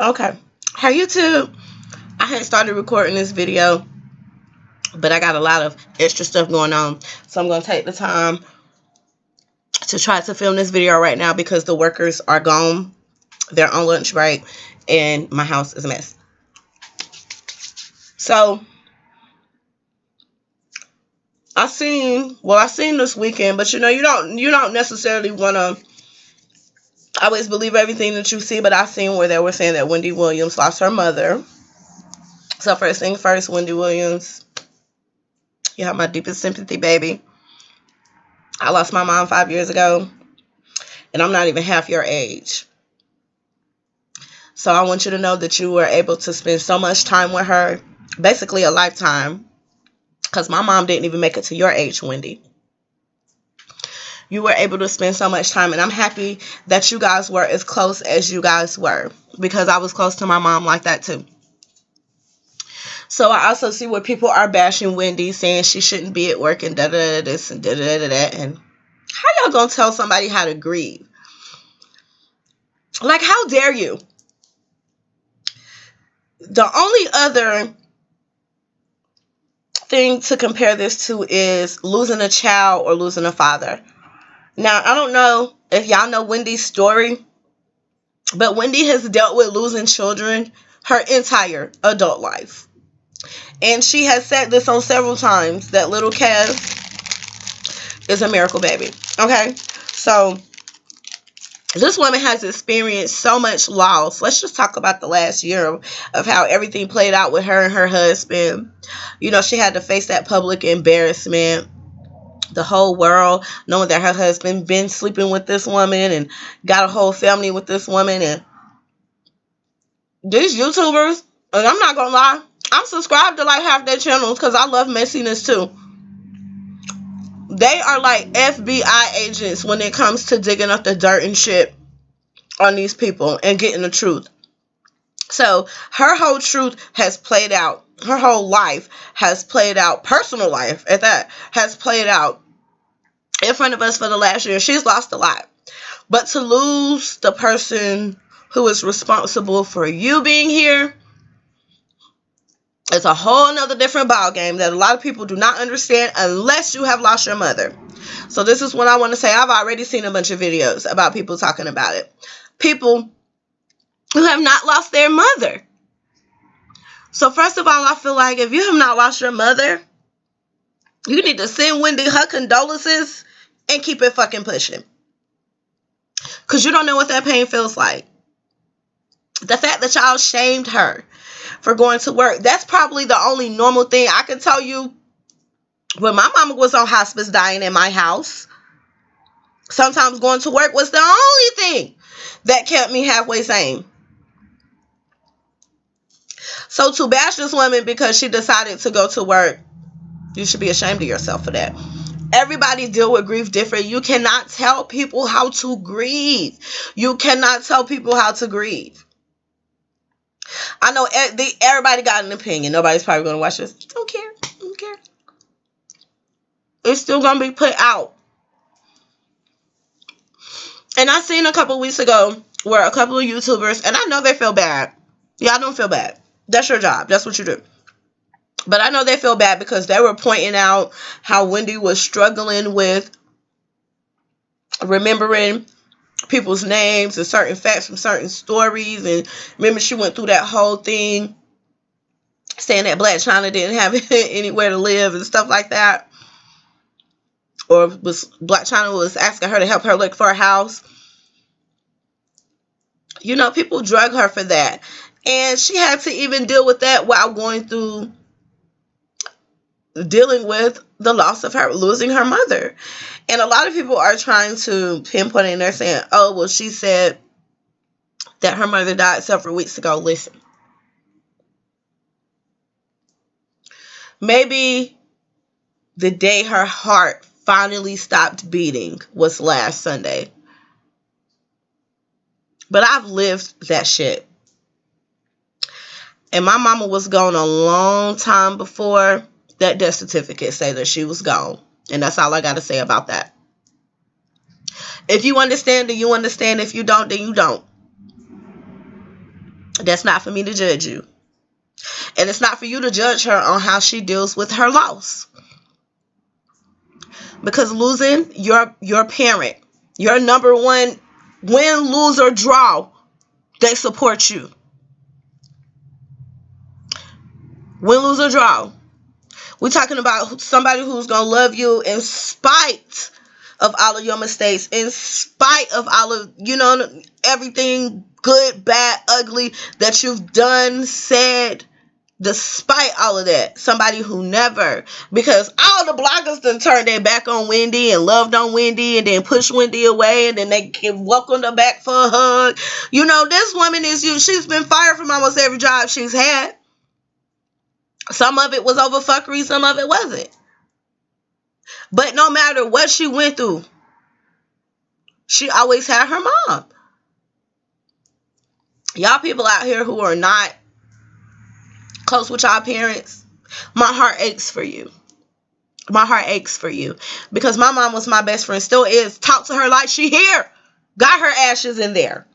Okay. Hey, YouTube. I had started recording this video, but I got a lot of extra stuff going on. So I'm going to take the time to try to film this video right now because the workers are gone. They're on lunch break, and my house is a mess. So I seen this weekend, but you don't necessarily want to always believe everything that you see, but I seen where they were saying that Wendy Williams lost her mother. So first thing first, Wendy Williams, you have my deepest sympathy, baby. I lost my mom 5 years ago, and I'm not even half your age. So I want you to know that you were able to spend so much time with her, basically a lifetime, because my mom didn't even make it to your age, Wendy. You were able to spend so much time, and I'm happy that you guys were as close as you guys were, because I was close to my mom like that too. So I also see where people are bashing Wendy, saying she shouldn't be at work and da-da-da this and da-da-da that. And how y'all gonna tell somebody how to grieve? Like, how dare you? The only other thing to compare this to is losing a child or losing a father. Now, I don't know if y'all know Wendy's story, but Wendy has dealt with losing children her entire adult life. And she has said this on several times, that little Kev is a miracle baby. Okay? So this woman has experienced so much loss. Let's just talk about the last year of how everything played out with her and her husband. You know, she had to face that public embarrassment. The whole world knowing that her husband been sleeping with this woman and got a whole family with this woman. And these YouTubers, and I'm not gonna lie, I'm subscribed to like half their channels because I love messiness too. They are like FBI agents when it comes to digging up the dirt and shit on these people and getting the truth. So her whole truth has played out. Her whole life has played out. Personal life at that has played out in front of us for the last year. She's lost a lot. But to lose the person who is responsible for you being here, it's a whole nother different ball game that a lot of people do not understand unless you have lost your mother. So this is what I want to say. I've already seen a bunch of videos about people talking about it. People who have not lost their mother. So first of all, I feel like if you have not lost your mother, you need to send Wendy her condolences and keep it fucking pushing. Because you don't know what that pain feels like. The fact that y'all shamed her for going to work, that's probably the only normal thing. I can tell you, when my mama was on hospice dying in my house, sometimes going to work was the only thing that kept me halfway sane. So to bash this woman because she decided to go to work, you should be ashamed of yourself for that. Everybody deal with grief different. You cannot tell people how to grieve. You cannot tell people how to grieve. I know everybody got an opinion. Nobody's probably going to watch this. Don't care. Don't care. It's still going to be put out. And I seen a couple weeks ago where a couple of YouTubers, and I know they feel bad. Y'all don't feel bad. That's your job. That's what you do. But I know they feel bad because they were pointing out how Wendy was struggling with remembering people's names and certain facts from certain stories. And remember, she went through that whole thing saying that Blac Chyna didn't have anywhere to live and stuff like that. Or Blac Chyna was asking her to help her look for a house. You know, people drug her for that. And she had to even deal with that while dealing with the loss of her, losing her mother. And a lot of people are trying to pinpoint it, and they're saying, oh, well, she said that her mother died several weeks ago. Listen, maybe the day her heart finally stopped beating was last Sunday. But I've lived that shit. And my mama was gone a long time before that death certificate say that she was gone. And that's all I got to say about that. If you understand, then you understand. If you don't, then you don't. That's not for me to judge you. And it's not for you to judge her on how she deals with her loss. Because losing your parent, your number one, win, lose, or draw, they support you. Win, lose, or draw. We're talking about somebody who's going to love you in spite of all of your mistakes, in spite of all of, everything good, bad, ugly that you've done, said, despite all of that. Somebody who never, because all the bloggers done turned their back on Wendy and loved on Wendy and then pushed Wendy away and then they welcomed her back for a hug. This woman she's been fired from almost every job she's had. Some of it was over fuckery, some of it wasn't. But no matter what she went through, she always had her mom. Y'all people out here who are not close with y'all parents, my heart aches for you. My heart aches for you. Because my mom was my best friend, still is. Talk to her like she here. Got her ashes in there.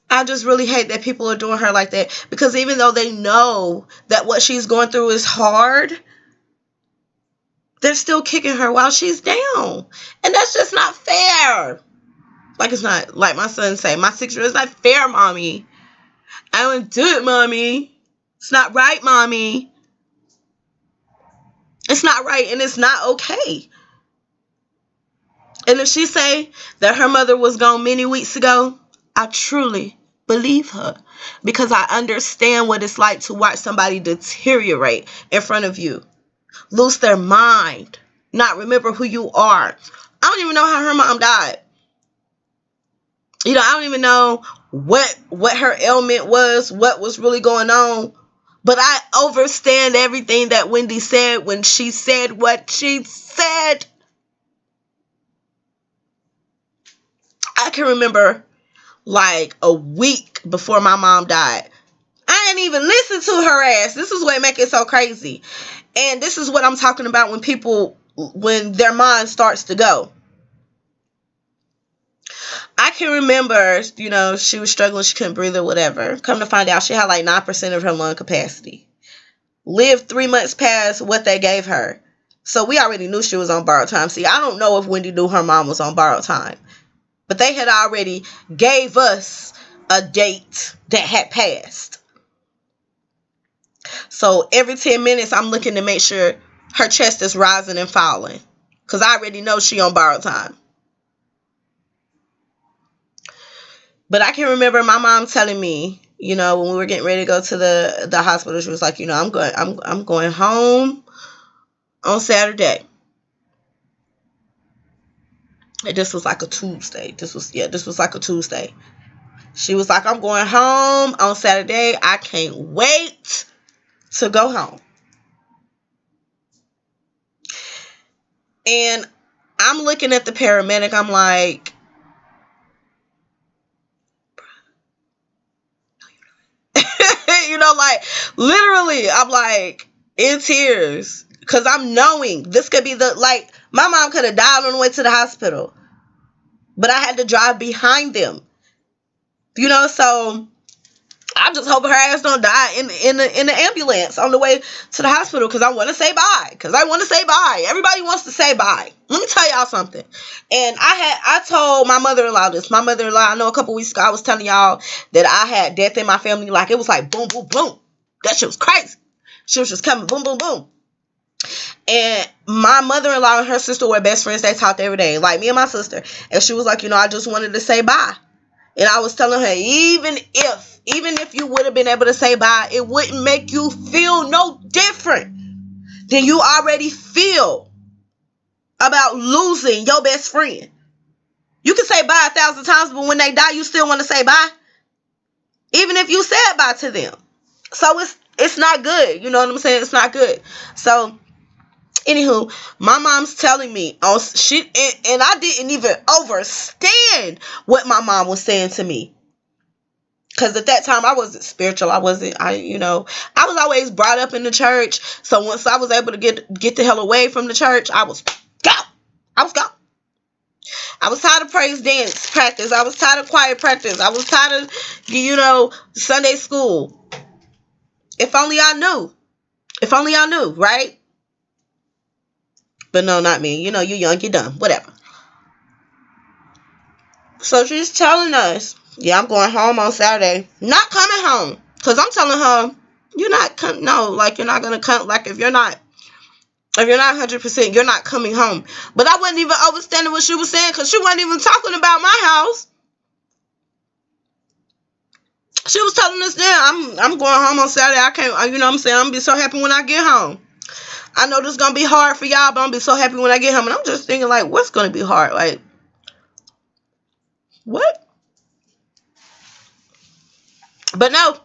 I just really hate that people are doing her like that. Because even though they know that what she's going through is hard, they're still kicking her while she's down. And that's just not fair. Like, it's not, like my son say, my 6-year-old, it's not fair, mommy. I don't do it, mommy. It's not right, mommy. It's not right, and it's not okay. And if she say that her mother was gone many weeks ago, I truly believe her. Because I understand what it's like to watch somebody deteriorate in front of you. Lose their mind. Not remember who you are. I don't even know how her mom died. I don't even know what her ailment was, what was really going on. But I understand everything that Wendy said when she said what she said. I can remember like a week before my mom died. I didn't even listen to her ass. This is what make it so crazy. And this is what I'm talking about when their mind starts to go. I can remember, she was struggling. She couldn't breathe or whatever. Come to find out, she had like 9% of her lung capacity. Lived 3 months past what they gave her. So we already knew she was on borrowed time. See, I don't know if Wendy knew her mom was on borrowed time. But they had already gave us a date that had passed. So every 10 minutes, I'm looking to make sure her chest is rising and falling. Because I already know she on borrowed time. But I can remember my mom telling me, when we were getting ready to go to the hospital, she was like, I'm going home on Saturday. And this was like a Tuesday. This was like a Tuesday. She was like, I'm going home on Saturday. I can't wait to go home. And I'm looking at the paramedic. I'm like, like literally, I'm like in tears because I'm knowing this could be my mom could have died on the way to the hospital, but I had to drive behind them. So I'm just hoping her ass don't die in the ambulance on the way to the hospital because I want to say bye. Everybody wants to say bye. Let me tell y'all something. And I told my mother-in-law this. My mother-in-law, I know a couple weeks ago, I was telling y'all that I had death in my family. Like, it was like boom, boom, boom. That shit was crazy. She was just coming boom, boom, boom. And my mother-in-law and her sister were best friends. They talked every day, like me and my sister. And she was like, I just wanted to say bye. And I was telling her, even if you would have been able to say bye, it wouldn't make you feel no different than you already feel about losing your best friend. You can say bye 1,000 times, but when they die, you still want to say bye, even if you said bye to them. So it's not good. You know what I'm saying? It's not good. So anywho, my mom's telling me and I didn't even understand what my mom was saying to me. Because at that time, I wasn't spiritual. I was always brought up in the church. So once I was able to get the hell away from the church, I was gone. I was tired of praise dance practice. I was tired of choir practice. I was tired of, Sunday school. If only I knew. If only I knew, right? But no, not me. You're young, you're dumb. Whatever. So she's telling us, yeah, I'm going home on Saturday. Not coming home. Because I'm telling her, you're not coming. No, like, you're not going to come. Like, if you're not 100%, you're not coming home. But I wasn't even understanding what she was saying because she wasn't even talking about my house. She was telling us then, I'm going home on Saturday. I can't, I'm saying, I'm going to be so happy when I get home. I know this is going to be hard for y'all, but I'm going to be so happy when I get home. And I'm just thinking, like, what's going to be hard? Like, what? But no,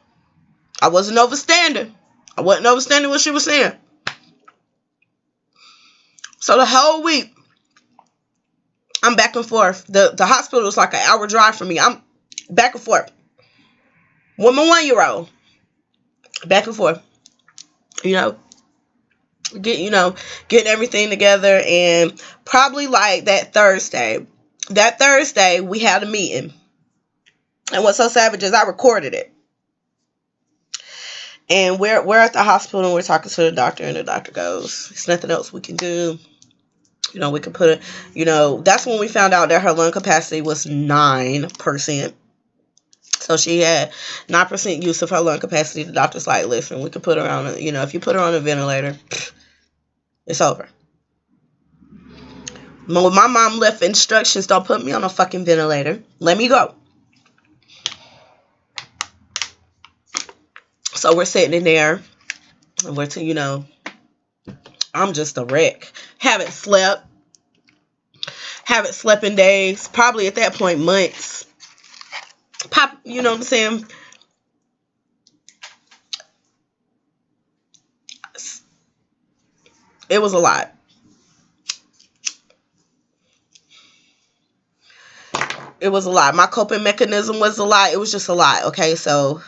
I wasn't understanding. I wasn't understanding what she was saying. So the whole week, I'm back and forth. The hospital was like an hour drive from me. I'm back and forth with my 1-year-old. Back and forth. Getting everything together. And probably like that Thursday we had a meeting. And what's so savage is I recorded it. And we're at the hospital and we're talking to the doctor, and the doctor goes, there's nothing else we can do. We can put it, that's when we found out that her lung capacity was 9%. So she had 9% use of her lung capacity. The doctor's like, listen, we can put her on if you put her on a ventilator, it's over. My mom left instructions, don't put me on a fucking ventilator. Let me go. So we're sitting in there, and we're I'm just a wreck. Haven't slept in days. Probably at that point, months. You know what I'm saying? It was a lot. It was a lot. My coping mechanism was a lot. It was just a lot. Okay, so,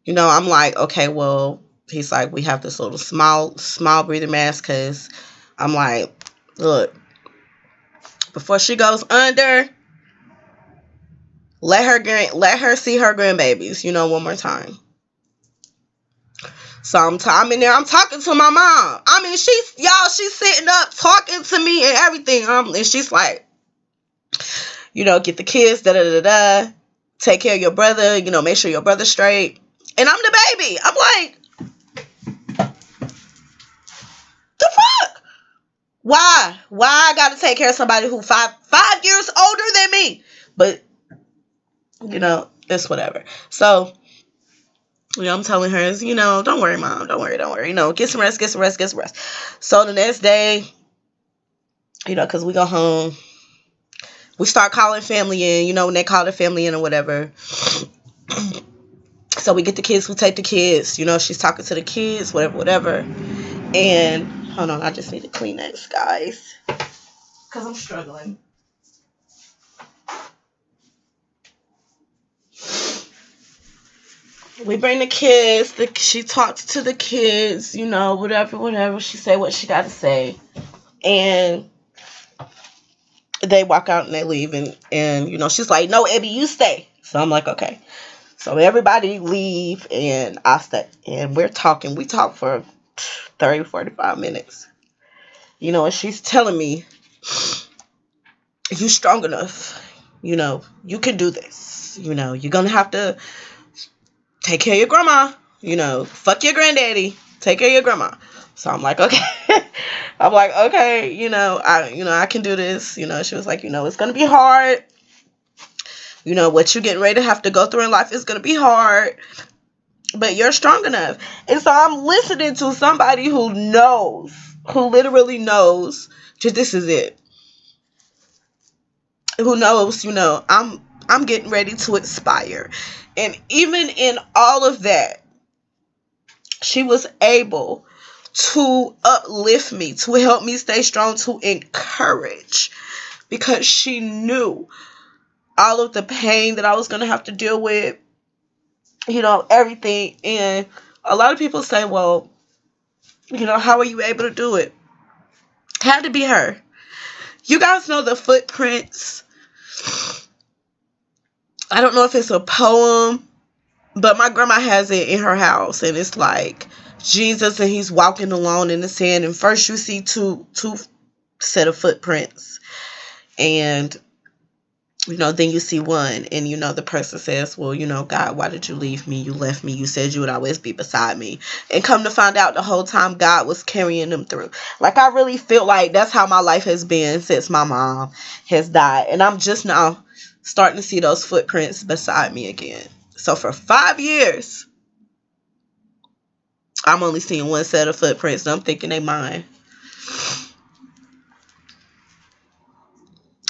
I'm like, okay, well, he's like, we have this little small breathing mask, because I'm like, look, before she goes under, let her see her grandbabies, one more time. So I'm in there, I'm talking to my mom. I mean, she's sitting up talking to me and everything. And she's like, get the kids, da-da-da-da. Take care of your brother, make sure your brother's straight. And I'm the baby. I'm like, the fuck? Why? Why I gotta take care of somebody who 5 years older than me? But, it's whatever. So, I'm telling her, don't worry, Mom. Don't worry. Get some rest. So the next day, because we go home, we start calling family in, when they call the family in or whatever. So we get the kids, we take the kids, she's talking to the kids, whatever. And, hold on, I just need to Kleenex, guys. Because I'm struggling. We bring the kids, she talks to the kids, whatever. She say what she got to say. And they walk out and they leave. And she's like, no, Abby, you stay. So I'm like, okay. So everybody leave and I stay. And we're talking. We talk for 30, 45 minutes. And she's telling me, you strong enough. You can do this. You're going to have to take care of your grandma. Fuck your granddaddy. Take care of your grandma. So I'm like, okay. I can do this. She was like, it's going to be hard. What you're getting ready to have to go through in life is going to be hard. But you're strong enough. And so I'm listening to somebody who literally knows that this is it. Who knows, I'm getting ready to expire. And even in all of that, she was able to uplift me, to help me stay strong, to encourage, because she knew all of the pain that I was going to have to deal with, everything. And a lot of people say, well, how are you able to do it? Had to be her. You guys know the footprints. I don't know if it's a poem, but my grandma has it in her house, and it's like Jesus, and he's walking alone in the sand, and first you see two set of footprints, and then you see one, and the person says, well, God, why did you leave me? You left me. You said you would always be beside me. And come to find out, the whole time God was carrying them through. Like, I really feel like that's how my life has been since my mom has died. And I'm just now starting to see those footprints beside me again. So for 5 years, I'm only seeing one set of footprints, and I'm thinking they mine.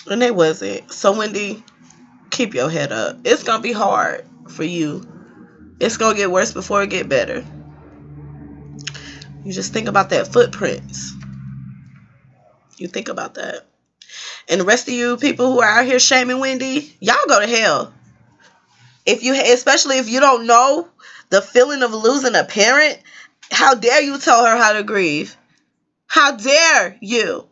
And they wasn't. So, Wendy, keep your head up. It's going to be hard for you. It's going to get worse before it get better. You just think about that footprints. You think about that. And the rest of you people who are out here shaming Wendy, y'all go to hell. Especially if you don't know the feeling of losing a parent, how dare you tell her how to grieve? How dare you?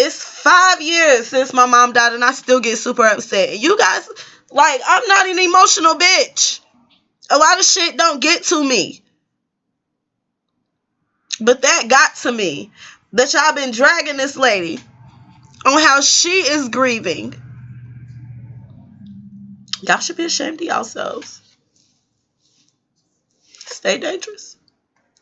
It's 5 years since my mom died, and I still get super upset. You guys, like, I'm not an emotional bitch. A lot of shit don't get to me. But that got to me. That y'all been dragging this lady on how she is grieving. Y'all should be ashamed of yourselves. Stay dangerous.